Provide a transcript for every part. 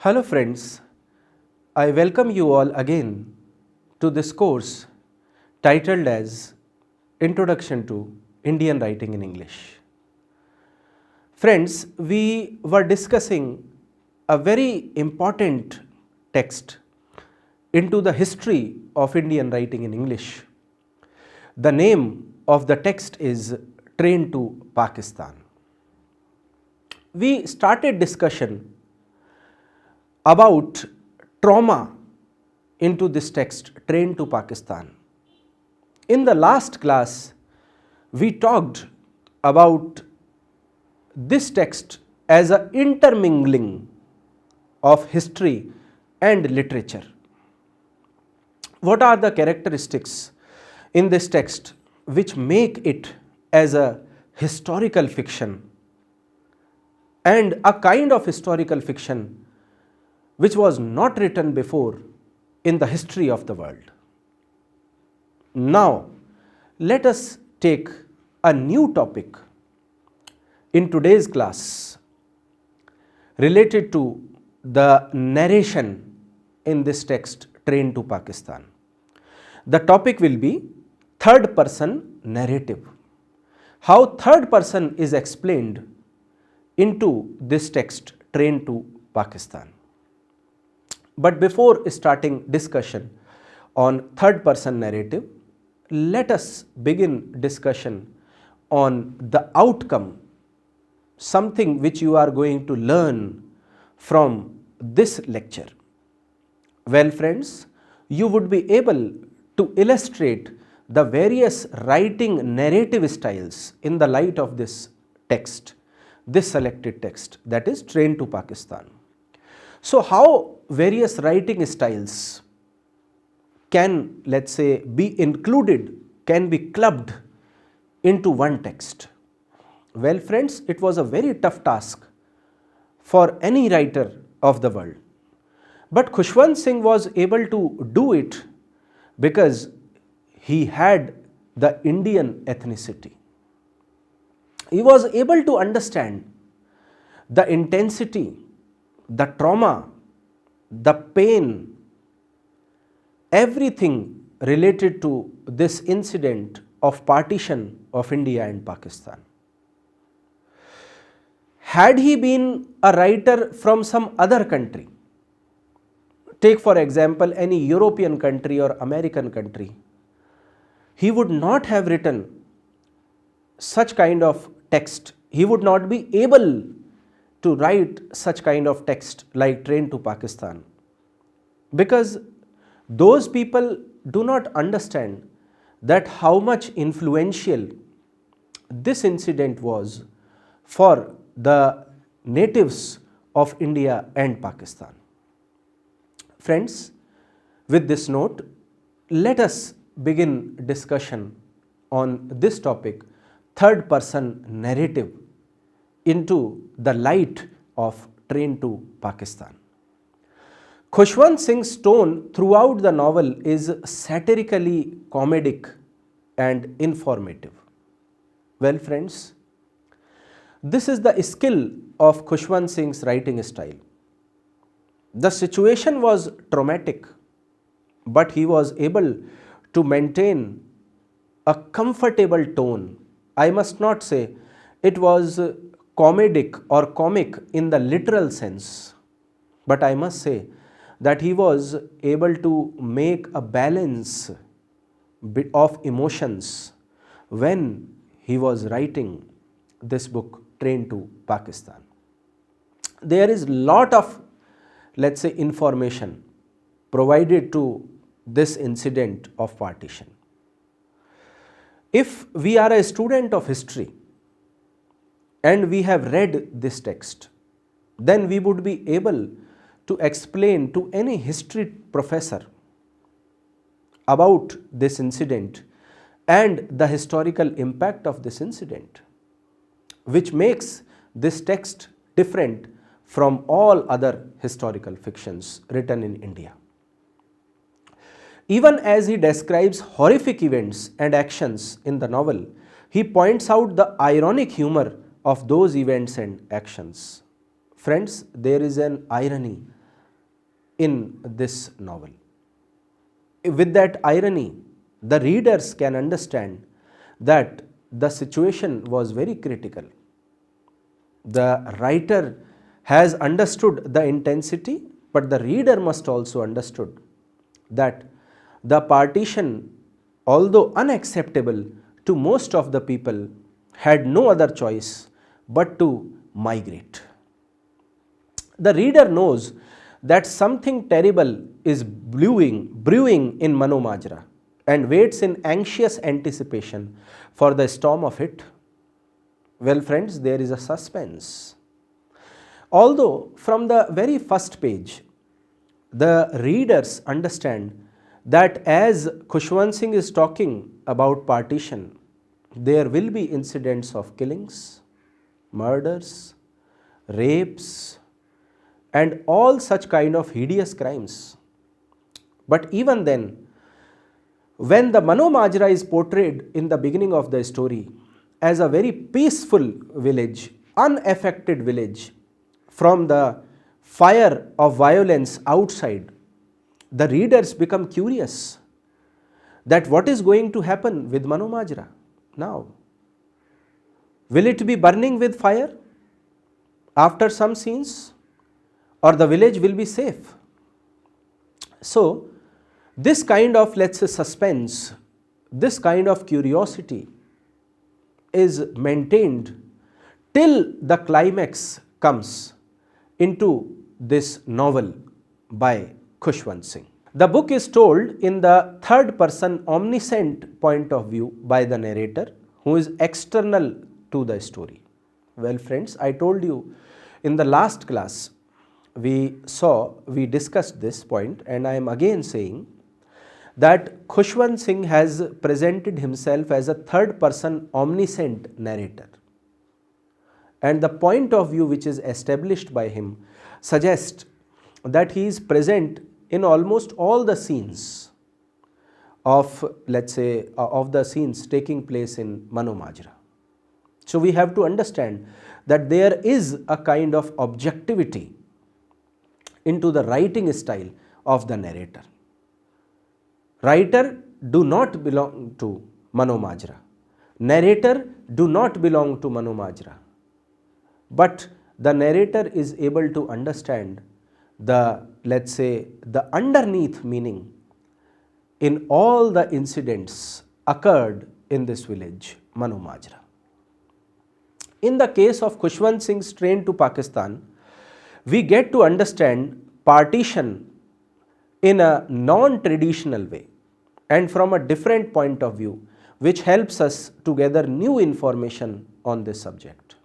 Hello friends, I welcome you all again to this course titled as Introduction to Indian Writing in English. Friends, we were discussing a very important text into the history of Indian writing in English. The name of the text is Train to Pakistan. We started discussion about trauma into this text, Train to Pakistan. In the last class, we talked about this text as an intermingling of history and literature. What are the characteristics in this text which make it as a historical fiction and a kind of historical fiction which was not written before in the history of the world? Now, let us take a new topic in today's class related to the narration in this text, Train to Pakistan. The topic will be third person narrative. How third person is explained into this text, Train to Pakistan. But before starting discussion on third person narrative, let us begin discussion on the outcome, something which you are going to learn from this lecture. Well friends, you would be able to illustrate the various writing narrative styles in the light of this text, this selected text, that is Train to Pakistan. So how various writing styles can, let's say, be included, can be clubbed into one text? Well friends, it was a very tough task for any writer of the world. But Khushwant Singh was able to do it because he had the Indian ethnicity. He was able to understand the intensity, the trauma, the pain, everything related to this incident of partition of India and Pakistan. Had he been a writer from some other country, take for example any European country or American country, he would not have written such kind of text. He would not be able to write such kind of text like Train to Pakistan, because those people do not understand that how much influential this incident was for the natives of India and Pakistan. Friends, with this note, let us begin discussion on this topic, third person narrative, into the light of Train to Pakistan. Khushwant Singh's tone throughout the novel is satirically comedic and informative. Well friends, this is the skill of Khushwant Singh's writing style. The situation was traumatic, but he was able to maintain a comfortable tone. I must not say it was comedic or comic in the literal sense, but I must say that he was able to make a balance of emotions when he was writing this book, Train to Pakistan. There is lot of, let's say, information provided to this incident of partition. If we are a student of history and we have read this text, then we would be able to explain to any history professor about this incident and the historical impact of this incident, which makes this text different from all other historical fictions written in India. Even as he describes horrific events and actions in the novel, he points out the ironic humor of those events and actions. Friends, there is an irony in this novel. With that irony, the readers can understand that the situation was very critical. The writer has understood the intensity, but the reader must also understood that the partition, although unacceptable to most of the people, had no other choice but to migrate. The reader knows that something terrible is brewing in Mano Majra and waits in anxious anticipation for the storm of it. Well, friends, there is a suspense. Although from the very first page, the readers understand that as Khushwant Singh is talking about partition, there will be incidents of killings, murders, rapes, and all such kind of hideous crimes. But even then, when the Mano Majra is portrayed in the beginning of the story as a very peaceful village, unaffected village from the fire of violence outside, the readers become curious that what is going to happen with Mano Majra now. Will it be burning with fire after some scenes, or the village will be safe? So, this kind of, let's say, suspense, this kind of curiosity is maintained till the climax comes into this novel by Khushwant Singh. The book is told in the third person omniscient point of view by the narrator, who is external to the story. Well, friends, I told you in the last class we discussed this point, and I am again saying that Khushwant Singh has presented himself as a third person omniscient narrator, and the point of view which is established by him suggests that he is present in almost all the scenes of, let's say, of the scenes taking place in Mano Majra. So we have to understand that there is a kind of objectivity into the writing style of the narrator. Writer do not belong to Mano Majra. Narrator do not belong to Mano Majra. But the narrator is able to understand the, let's say, the underneath meaning in all the incidents occurred in this village, Mano Majra. In the case of Khushwant Singh's train to Pakistan, we get to understand partition in a non-traditional way and from a different point of view, which helps us to gather new information on this subject.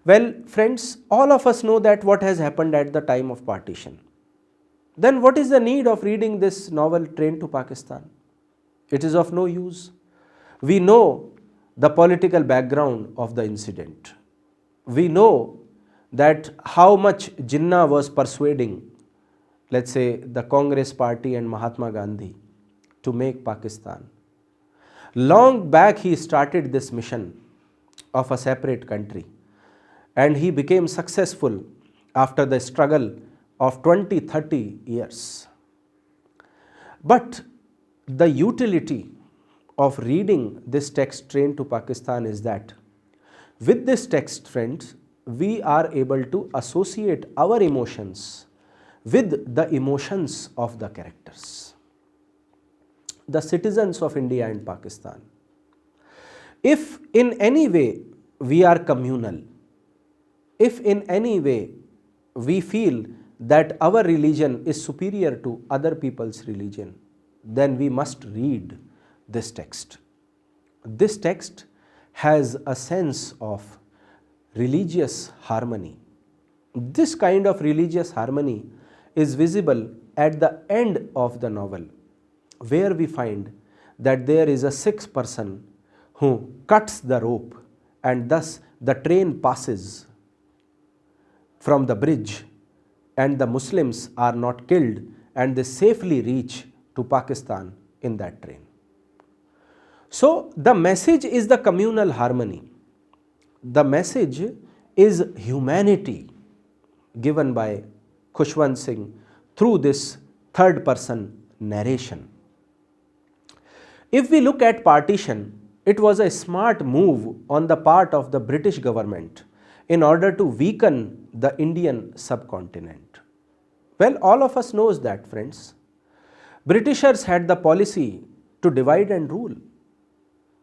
Well, friends, all of us know that what has happened at the time of partition. Then what is the need of reading this novel, Train to Pakistan? It is of no use. We know the political background of the incident. We know that how much Jinnah was persuading, let's say, the Congress party and Mahatma Gandhi to make Pakistan. Long back he started this mission of a separate country, and he became successful after the struggle of 20-30 years. But the utility of reading this text, Train to Pakistan, is that with this text, friends, we are able to associate our emotions with the emotions of the characters, the citizens of India and Pakistan. If in any way we are communal, if in any way we feel that our religion is superior to other people's religion, then we must read this text. This text has a sense of religious harmony. This kind of religious harmony is visible at the end of the novel, where we find that there is a sixth person who cuts the rope, and thus the train passes from the bridge and the Muslims are not killed and they safely reach to Pakistan in that train. So the message is the communal harmony. The message is humanity given by Khushwant Singh through this third person narration. If we look at partition, it was a smart move on the part of the British government in order to weaken the Indian subcontinent. Well, all of us knows that, friends. Britishers had the policy to divide and rule,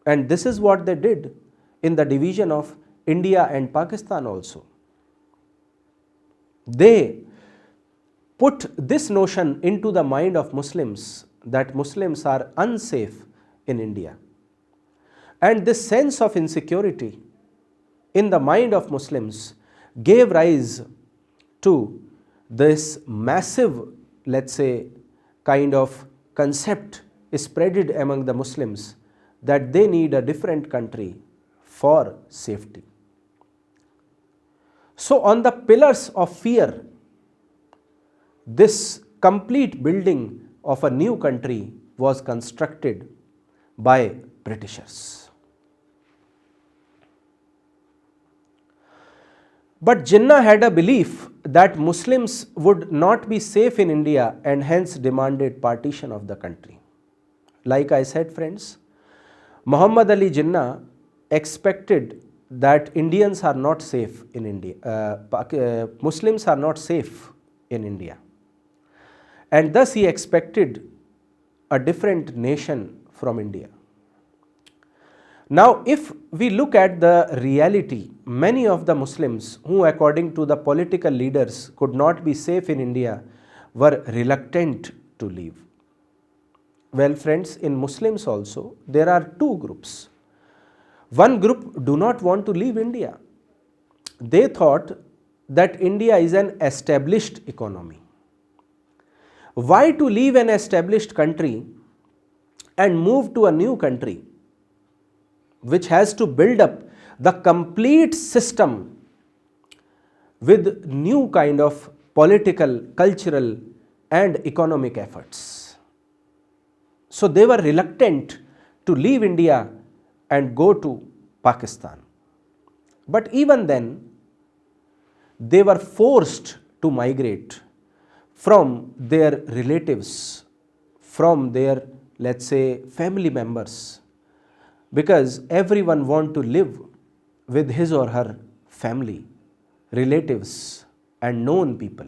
and this is what they did in the division of India and Pakistan also. They put this notion into the mind of Muslims that Muslims are unsafe in India. And this sense of insecurity in the mind of Muslims gave rise to this massive, let's say, kind of concept spreaded among the Muslims that they need a different country for safety. So on the pillars of fear, this complete building of a new country was constructed by Britishers. But Jinnah had a belief that Muslims would not be safe in India and hence demanded partition of the country. Like I said, friends, Muhammad Ali Jinnah expected that Indians are not safe in India, Muslims are not safe in India, and thus he expected a different nation from India. Now, if we look at the reality, many of the Muslims who, according to the political leaders, could not be safe in India were reluctant to leave. Well, friends, in Muslims also, there are two groups. One group do not want to leave India. They thought that India is an established economy. Why to leave an established country and move to a new country which has to build up the complete system with new kind of political, cultural and economic efforts? So they were reluctant to leave India and go to Pakistan. But even then, they were forced to migrate from their relatives, from their, let's say, family members, because everyone wants to live with his or her family, relatives and known people.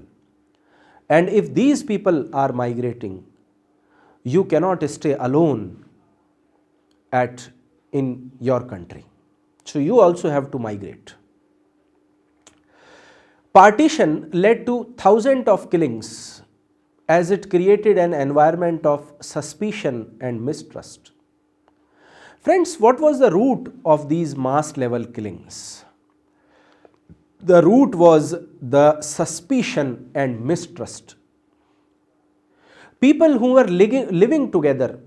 And if these people are migrating, you cannot stay alone in your country. So you also have to migrate. Partition led to thousands of killings as it created an environment of suspicion and mistrust. Friends, what was the root of these mass level killings? The root was the suspicion and mistrust. People who were living together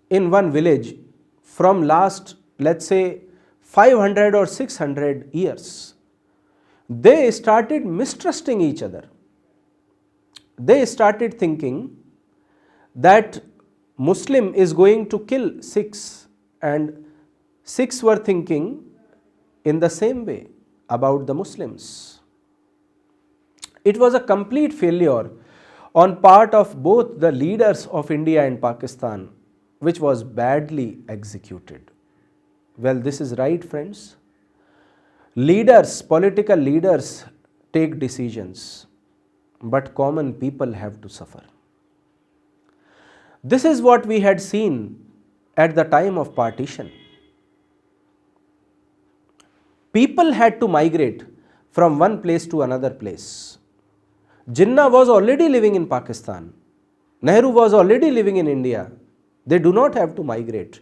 in one village from last, let's say, 500 or 600 years, they started mistrusting each other. They started thinking that Muslim is going to kill Sikhs, and Sikhs were thinking in the same way about the Muslims. It was a complete failure on part of both the leaders of India and Pakistan, which was badly executed. Well, this is right, friends. Leaders, political leaders take decisions, but common people have to suffer. This is what we had seen at the time of partition. People had to migrate from one place to another place. Jinnah was already living in Pakistan. Nehru was already living in India. They do not have to migrate.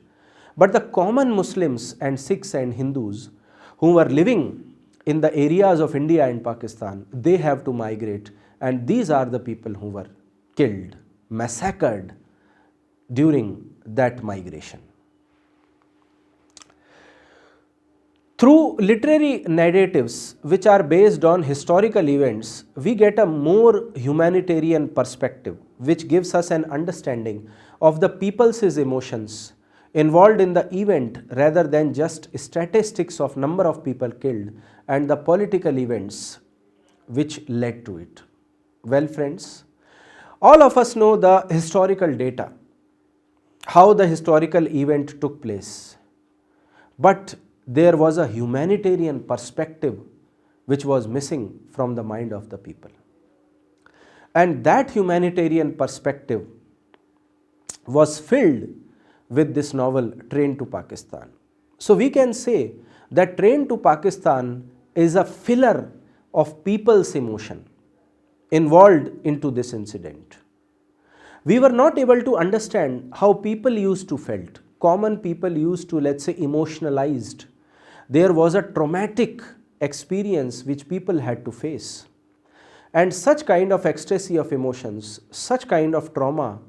But the common Muslims and Sikhs and Hindus who were living in the areas of India and Pakistan, they have to migrate, and these are the people who were killed, massacred during that migration. Through literary narratives which are based on historical events, we get a more humanitarian perspective which gives us an understanding of the people's emotions involved in the event rather than just statistics of number of people killed and the political events which led to it. Well, friends, All of us know the historical data, how the historical event took place. But there was a humanitarian perspective which was missing from the mind of the people. And that humanitarian perspective was filled with this novel Train to Pakistan. So we can say that Train to Pakistan is a filler of people's emotion involved into this incident. We were not able to understand how people used to felt. Common people used to, let's say, emotionalized. There was a traumatic experience which people had to face. And such kind of ecstasy of emotions, such kind of trauma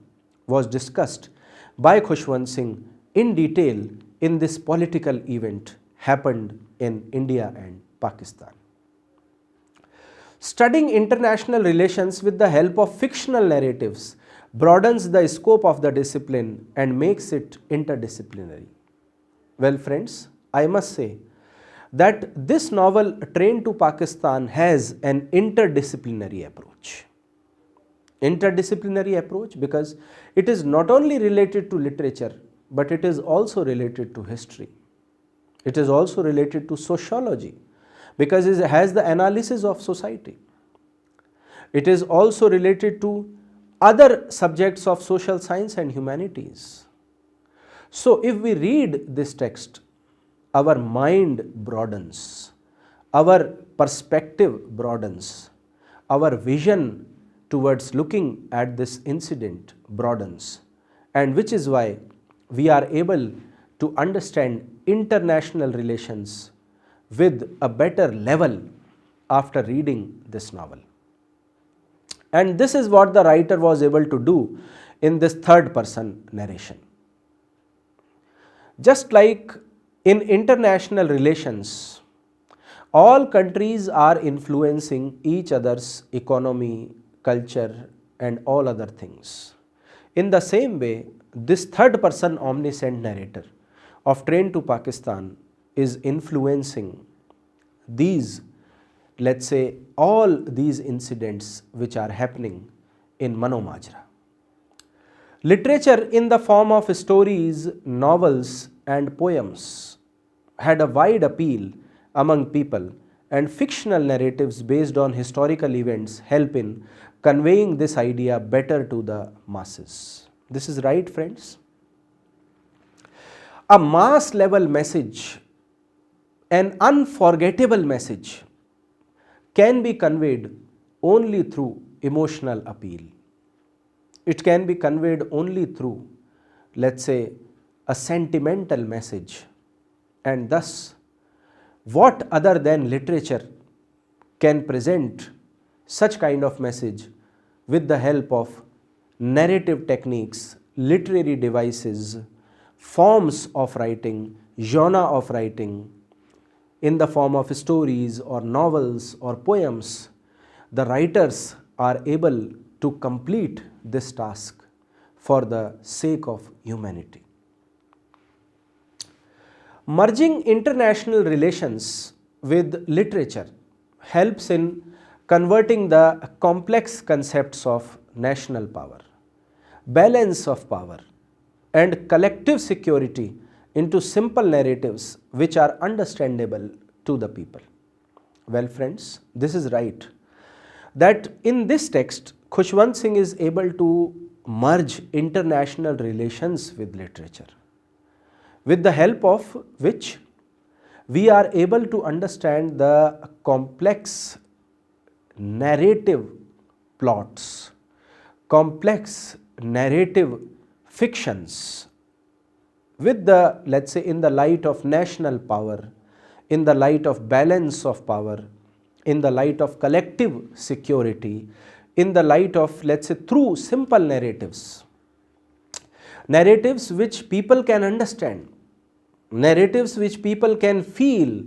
was discussed by Khushwant Singh in detail in this political event happened in India and Pakistan. Studying international relations with the help of fictional narratives broadens the scope of the discipline and makes it interdisciplinary. Well, friends, I must say that this novel Train to Pakistan has an interdisciplinary approach. Interdisciplinary approach because it is not only related to literature, but it is also related to history. It is also related to sociology because it has the analysis of society. It is also related to other subjects of social science and humanities. So if we read this text, our mind broadens, our perspective broadens, our vision towards looking at this incident broadens, and which is why we are able to understand international relations with a better level after reading this novel. And this is what the writer was able to do in this third person narration. Just like in international relations, all countries are influencing each other's economy, culture, and all other things. In the same way, this third person omniscient narrator of Train to Pakistan is influencing these, let's say, all these incidents which are happening in Mano Majra. Literature in the form of stories, novels, and poems had a wide appeal among people, and fictional narratives based on historical events help in conveying this idea better to the masses. This is right, friends. A mass level message, an unforgettable message, can be conveyed only through emotional appeal. It can be conveyed only through, let's say, a sentimental message. And thus, what other than literature can present such kind of message with the help of narrative techniques, literary devices, forms of writing, genre of writing, in the form of stories or novels or poems. The writers are able to complete this task for the sake of humanity. Merging international relations with literature helps in converting the complex concepts of national power, balance of power, and collective security into simple narratives which are understandable to the people. Well, friends, this is right that in this text, Khushwant Singh is able to merge international relations with literature, with the help of which we are able to understand the complex narrative plots, complex narrative fictions with the, let's say, in the light of national power, in the light of balance of power, in the light of collective security, in the light of, let's say, through simple narratives, narratives which people can understand, narratives which people can feel,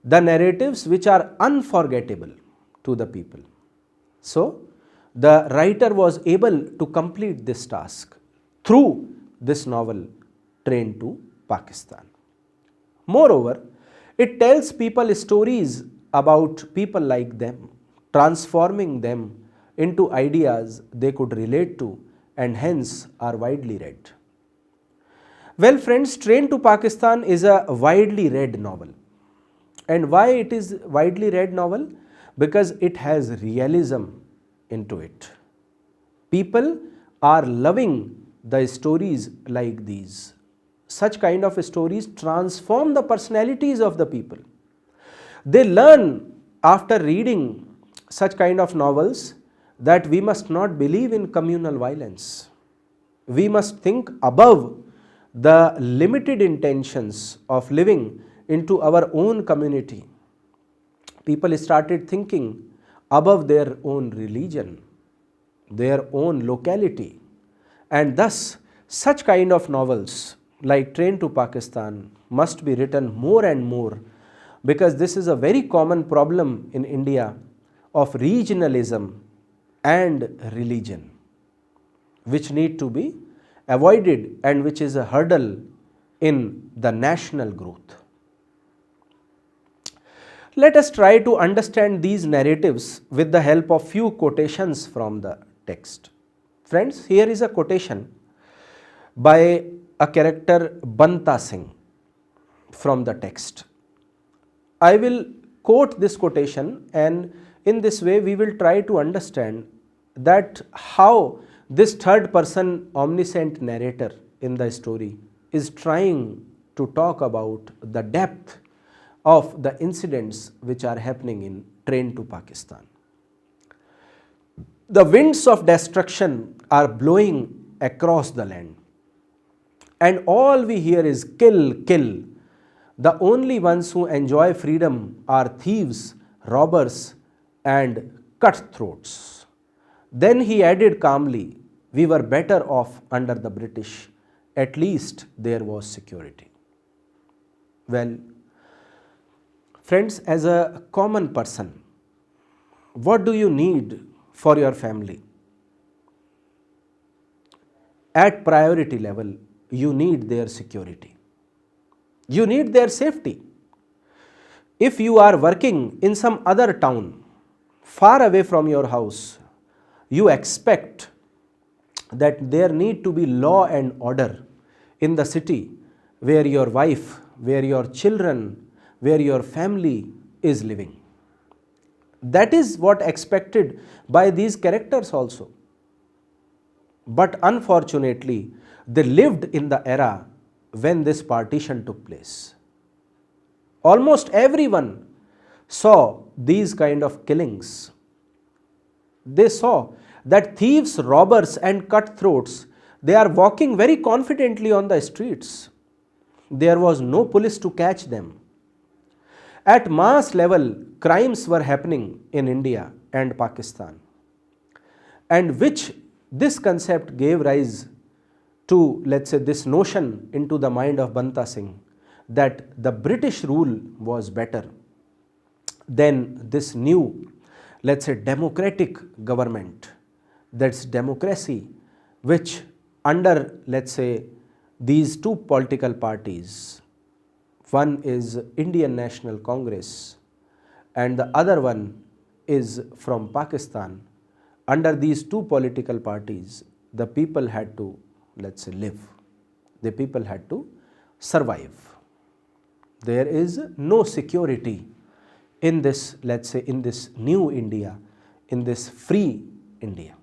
the narratives which are unforgettable to the people. So, the writer was able to complete this task through this novel Train to Pakistan. Moreover, it tells people stories about people like them, transforming them into ideas they could relate to and hence are widely read. Well friends, Train to Pakistan is a widely read novel. And why it is widely read novel? Because it has realism into it. People are loving the stories like these. Such kind of stories transform the personalities of the people. They learn after reading such kind of novels that we must not believe in communal violence. We must think above the limited intentions of living into our own community. People started thinking above their own religion, their own locality, and thus such kind of novels like Train to Pakistan must be written more and more, because this is a very common problem in India of regionalism and religion, which need to be avoided and which is a hurdle in the national growth. Let us try to understand these narratives with the help of few quotations from the text. Friends, here is a quotation by a character Banta Singh from the text. I will quote this quotation, and in this way we will try to understand that how this third person omniscient narrator in the story is trying to talk about the depth of the incidents which are happening in Train to Pakistan. The winds of destruction are blowing across the land, and all we hear is kill, kill. The only ones who enjoy freedom are thieves, robbers, and cutthroats. Then he added calmly, we were better off under the British. At least there was security. Well, friends, as a common person, what do you need for your family? At priority level, you need their security. You need their safety. If you are working in some other town, far away from your house, you expect that there need to be law and order in the city where your wife, where your children, where your family is living. That is what expected by these characters also. But unfortunately, they lived in the era when this partition took place. Almost everyone saw these kind of killings. They saw that thieves, robbers and cutthroats, they are walking very confidently on the streets. There was no police to catch them. At mass level, crimes were happening in India and Pakistan, and which this concept gave rise to, let's say, this notion into the mind of Banta Singh that the British rule was better than this new, let's say, democratic government, that's democracy, which under, let's say, these two political parties, one is Indian National Congress and the other one is from Pakistan. Under these two political parties, the people had to, let's say, live. The people had to survive. There is no security in this, let's say, in this new India, in this free India.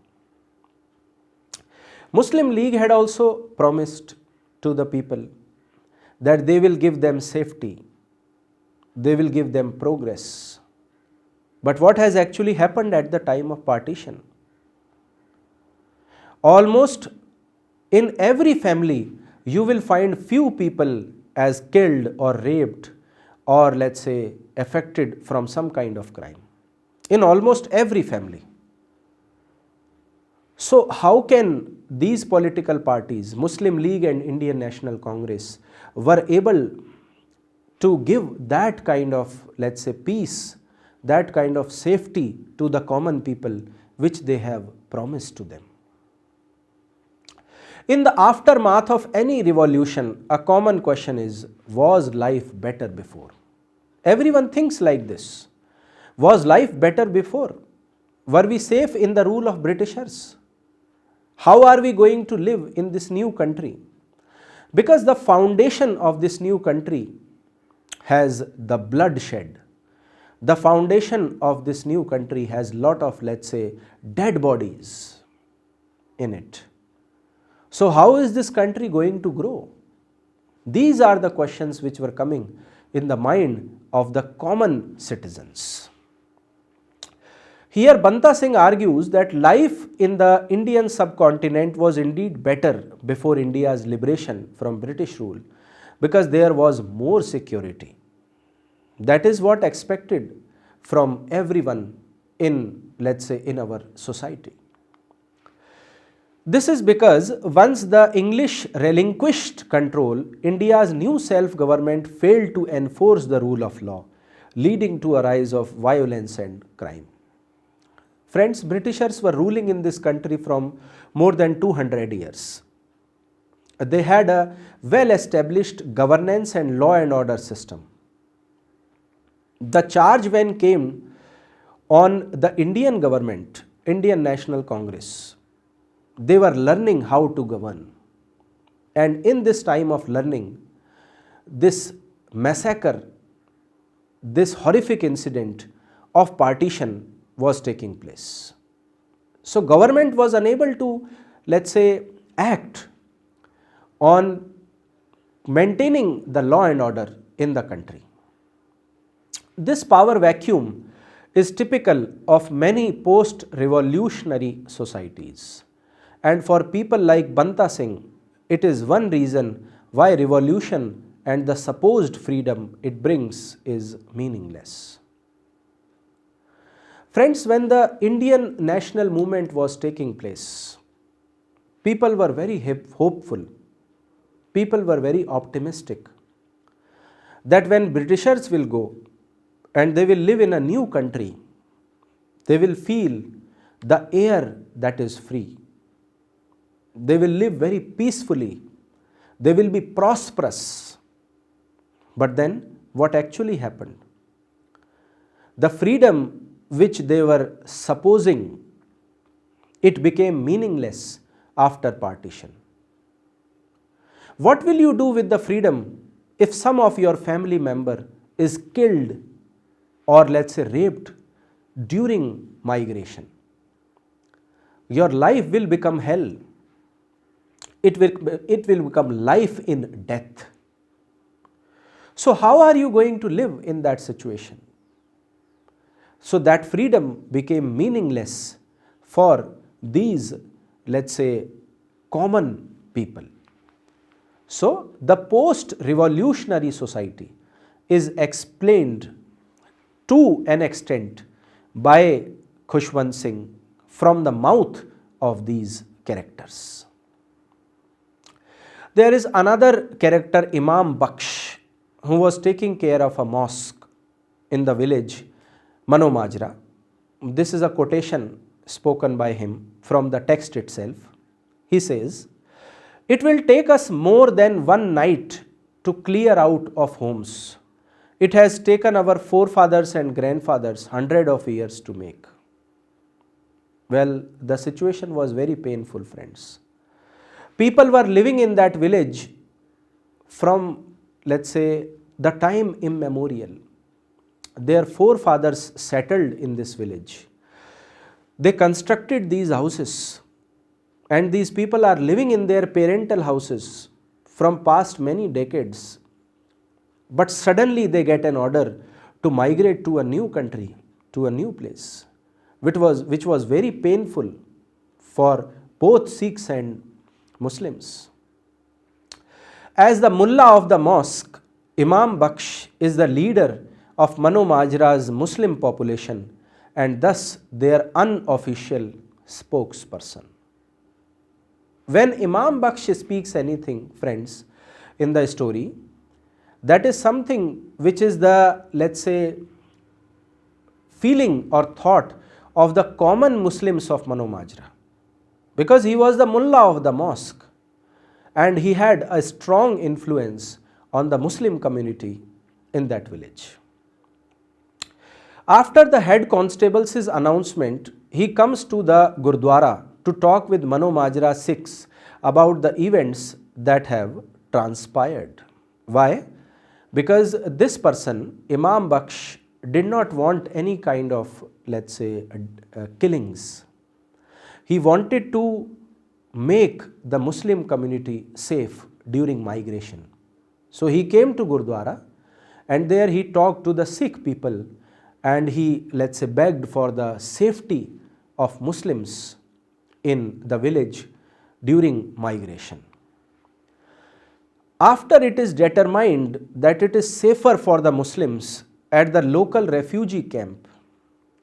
Muslim League had also promised to the people that they will give them safety, they will give them progress. But what has actually happened at the time of partition? Almost in every family, you will find few people as killed or raped or, let's say, affected from some kind of crime. In almost every family. So how can these political parties, Muslim League and Indian National Congress, were able to give that kind of, let's say, peace, that kind of safety to the common people which they have promised to them? In the aftermath of any revolution, a common question is, was life better before? Everyone thinks like this. Was life better before? Were we safe in the rule of Britishers? How are we going to live in this new country? Because the foundation of this new country has the bloodshed. The foundation of this new country has lot of, let's say, dead bodies in it. So how is this country going to grow? These are the questions which were coming in the mind of the common citizens. Here Banta Singh argues that life in the Indian subcontinent was indeed better before India's liberation from British rule because there was more security. That is what expected from everyone in, let's say, in our society. This is because once the English relinquished control, India's new self-government failed to enforce the rule of law, leading to a rise of violence and crime. Friends, Britishers were ruling in this country from more than 200 years. They had a well-established governance and law and order system. The charge when came on the Indian government, Indian National Congress, they were learning how to govern. And in this time of learning, this massacre, this horrific incident of partition was taking place. So government was unable to, let's say, act on maintaining the law and order in the country. This power vacuum is typical of many post-revolutionary societies. And for people like Banta Singh, it is one reason why revolution and the supposed freedom it brings is meaningless. Friends, when the Indian national movement was taking place, people were very hopeful. People were very optimistic that when Britishers will go and they will live in a new country, they will feel the air that is free. They will live very peacefully. They will be prosperous. But then what actually happened? The freedom which they were supposing, it became meaningless after partition. What will you do with the freedom if some of your family member is killed or, let's say, raped during migration? Your life will become hell. It will become life in death. So how are you going to live in that situation? So that freedom became meaningless for these, let's say, common people. So the post-revolutionary society is explained to an extent by Khushwant Singh from the mouth of these characters. There is another character, Imam Baksh, who was taking care of a mosque in the village Mano Majra. This is a quotation spoken by him from the text itself. He says, "It will take us more than one night to clear out of homes. It has taken our forefathers and grandfathers hundreds of years to make." Well, the situation was very painful, friends. People were living in that village from, let's say, the time immemorial. Their forefathers settled in this village. They constructed these houses, and these people are living in their parental houses from past many decades. But suddenly they get an order to migrate to a new country, to a new place, which was very painful for both Sikhs and Muslims. As the mullah of the mosque, Imam Baksh is the leader of Mano Majra's Muslim population and thus their unofficial spokesperson. When Imam Baksh speaks anything, friends, in the story, that is something which is the, let's say, feeling or thought of the common Muslims of Mano Majra, because he was the mullah of the mosque and he had a strong influence on the Muslim community in that village. After the head constable's announcement he comes to the Gurdwara to talk with Mano Majra Sikhs about the events that have transpired. Why? Because this person, Imam Baksh, did not want any kind of, let's say, killings. He wanted to make the Muslim community safe during migration. So he came to Gurdwara, and there he talked to the Sikh people, and he, let's say, begged for the safety of Muslims in the village during migration. After it is determined that it is safer for the Muslims at the local refugee camp,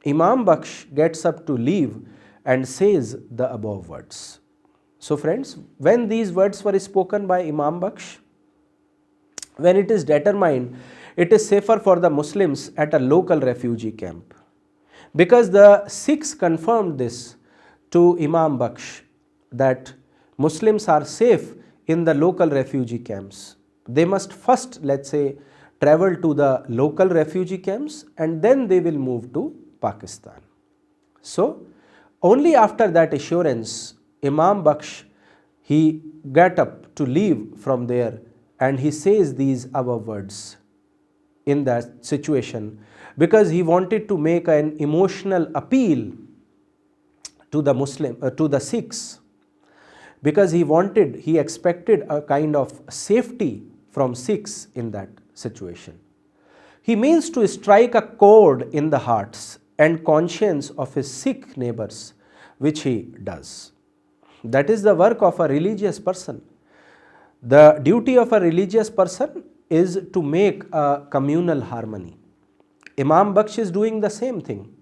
Imam Baksh gets up to leave and says the above words. So friends, when these words were spoken by Imam Baksh, when it is determined it is safer for the Muslims at a local refugee camp, because the Sikhs confirmed this to Imam Baksh that Muslims are safe in the local refugee camps. They must first, let's say, travel to the local refugee camps and then they will move to Pakistan. So, only after that assurance, Imam Baksh, he got up to leave from there and he says these above words in that situation, because he wanted to make an emotional appeal to the Sikhs, because he expected a kind of safety from Sikhs in that situation. He means to strike a chord in the hearts and conscience of his Sikh neighbors, which he does. That is the work of a religious person. The duty of a religious person is to make a communal harmony. Imam Baksh is doing the same thing.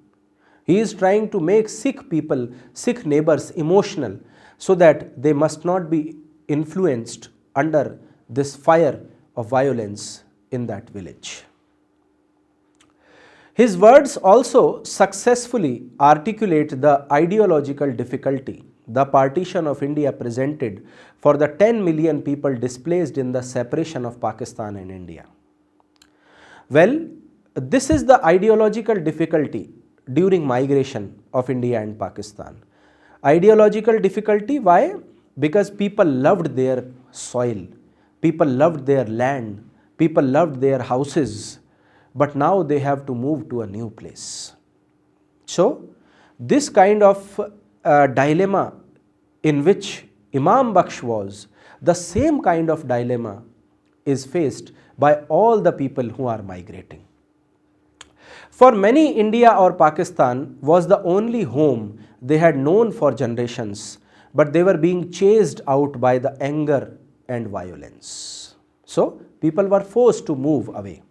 He is trying to make Sikh people, Sikh neighbors emotional, so that they must not be influenced under this fire of violence in that village. His words also successfully articulate the ideological difficulty the partition of India presented for the 10 million people displaced in the separation of Pakistan and India. Well, this is the ideological difficulty during migration of India and Pakistan. Ideological difficulty, why? Because people loved their soil, people loved their land, people loved their houses, but now they have to move to a new place. So, this kind of dilemma in which Imam Baksh was, the same kind of dilemma is faced by all the people who are migrating. For many, India or Pakistan was the only home they had known for generations, but they were being chased out by the anger and violence. So, people were forced to move away.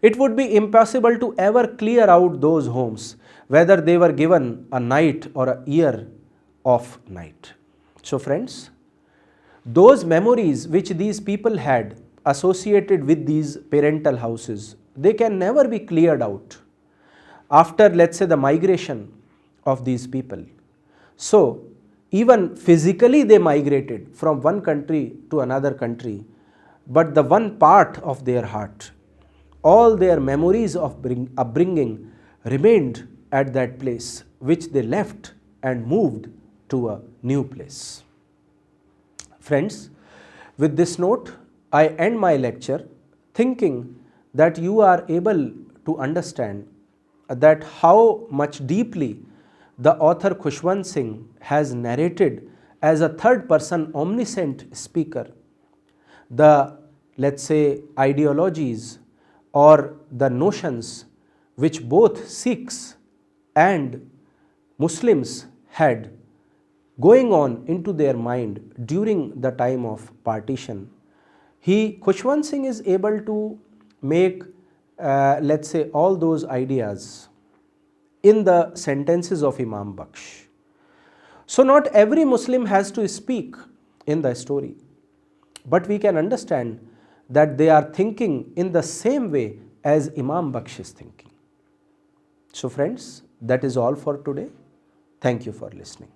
It would be impossible to ever clear out those homes, whether they were given a night or a year of night. So friends, those memories which these people had associated with these parental houses, they can never be cleared out after, let's say, the migration of these people. So even physically they migrated from one country to another country, but the one part of their heart, all their memories of upbringing remained at that place which they left and moved to a new place. Friends, with this note, I end my lecture thinking that you are able to understand that how much deeply the author Khushwant Singh has narrated as a third person omniscient speaker the, let's say, ideologies or the notions which both Sikhs and Muslims had going on into their mind during the time of partition. Khushwant Singh is able to make, let's say, all those ideas in the sentences of Imam Baksh. So not every Muslim has to speak in the story, but we can understand that they are thinking in the same way as Imam Baksh is thinking. So friends, that is all for today. Thank you for listening.